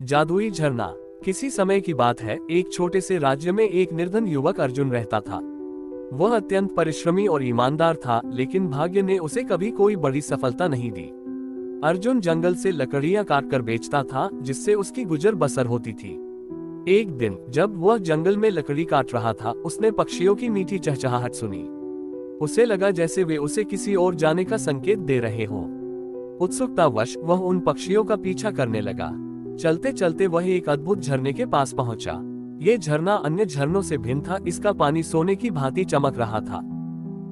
जादुई झरना। किसी समय की बात है, एक छोटे से राज्य में एक निर्धन युवक अर्जुन रहता था। वह अत्यंत परिश्रमी और ईमानदार था, लेकिन भाग्य ने उसे कभी कोई बड़ी सफलता नहीं दी। अर्जुन जंगल से लकड़ियां काटकर बेचता था, जिससे उसकी गुजर बसर होती थी। एक दिन जब वह जंगल में लकड़ी काट रहा था, उसने पक्षियों की मीठी चहचहाहट सुनी। उसे लगा जैसे वे उसे किसी और जाने का संकेत दे रहे हों। उत्सुकतावश वह उन पक्षियों का पीछा करने लगा। चलते चलते वह एक अद्भुत झरने के पास पहुंचा। ये झरना अन्य झरनों से भिन्न था, इसका पानी सोने की भांति चमक रहा था।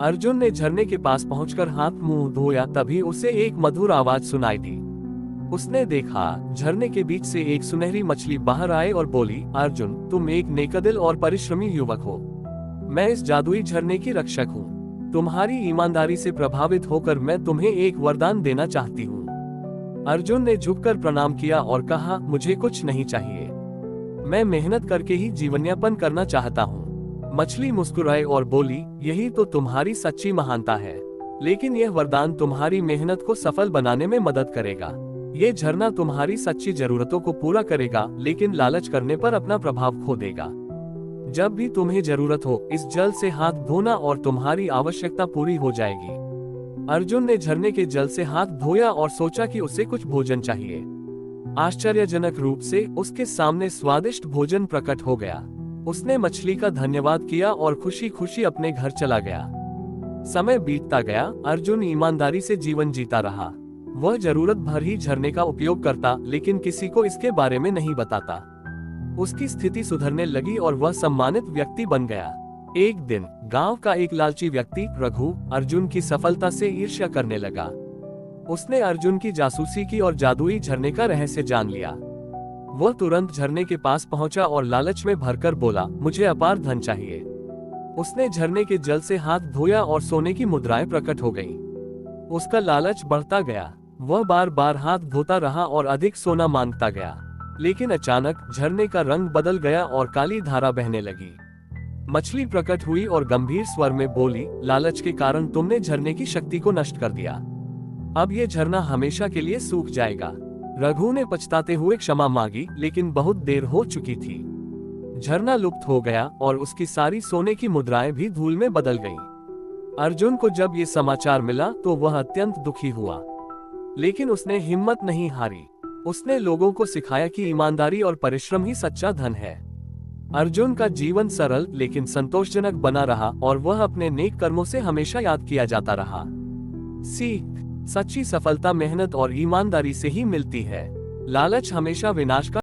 अर्जुन ने झरने के पास पहुंचकर हाथ मुंह धोया, तभी उसे एक मधुर आवाज सुनाई दी। उसने देखा, झरने के बीच से एक सुनहरी मछली बाहर आए और बोली, अर्जुन, तुम एक नेकदिल और परिश्रमी युवक हो। मैं इस जादुई झरने की रक्षक हूँ। तुम्हारी ईमानदारी से प्रभावित होकर मैं तुम्हें एक वरदान देना चाहती हूँ। अर्जुन ने झुककर प्रणाम किया और कहा, मुझे कुछ नहीं चाहिए। मैं मेहनत करके ही जीवनयापन करना चाहता हूँ। मछली मुस्कुराई और बोली, यही तो तुम्हारी सच्ची महानता है। लेकिन यह वरदान तुम्हारी मेहनत को सफल बनाने में मदद करेगा। ये झरना तुम्हारी सच्ची जरूरतों को पूरा करेगा, लेकिन लालच करने पर अपना प्रभाव खो देगा। जब भी तुम्हें जरूरत हो, इस जल से हाथ धोना और तुम्हारी आवश्यकता पूरी हो जाएगी। अर्जुन ने झरने के जल से हाथ धोया और सोचा कि उसे कुछ भोजन चाहिए। आश्चर्यजनक रूप से उसके सामने स्वादिष्ट भोजन प्रकट हो गया। उसने मछली का धन्यवाद किया और खुशी खुशी अपने घर चला गया। समय बीतता गया, अर्जुन ईमानदारी से जीवन जीता रहा। वह जरूरत भर ही झरने का उपयोग करता, लेकिन किसी को इसके बारे में नहीं बताता। उसकी स्थिति सुधरने लगी और वह सम्मानित व्यक्ति बन गया। एक दिन गांव का एक लालची व्यक्ति रघु अर्जुन की सफलता से ईर्ष्या करने लगा। उसने अर्जुन की जासूसी की और जादुई झरने का रहस्य जान लिया। वह तुरंत झरने के पास पहुंचा और लालच में भरकर बोला, मुझे अपार धन चाहिए। उसने झरने के जल से हाथ धोया और सोने की मुद्राएं प्रकट हो गईं। उसका लालच बढ़ता गया। वह बार बार हाथ धोता रहा और अधिक सोना मांगता गया। लेकिन अचानक झरने का रंग बदल गया और काली धारा बहने लगी। मछली प्रकट हुई और गंभीर स्वर में बोली, लालच के कारण तुमने झरने की शक्ति को नष्ट कर दिया। अब ये झरना हमेशा के लिए सूख जाएगा। रघु ने पछताते हुए क्षमा मांगी, लेकिन बहुत देर हो चुकी थी। झरना लुप्त हो गया और उसकी सारी सोने की मुद्राएं भी धूल में बदल गईं। अर्जुन को जब ये समाचार मिला तो वह अत्यंत दुखी हुआ, लेकिन उसने हिम्मत नहीं हारी। उसने लोगों को सिखाया कि ईमानदारी और परिश्रम ही सच्चा धन है। अर्जुन का जीवन सरल लेकिन संतोषजनक बना रहा और वह अपने नेक कर्मों से हमेशा याद किया जाता रहा। सीख, सच्ची सफलता मेहनत और ईमानदारी से ही मिलती है। लालच हमेशा विनाश का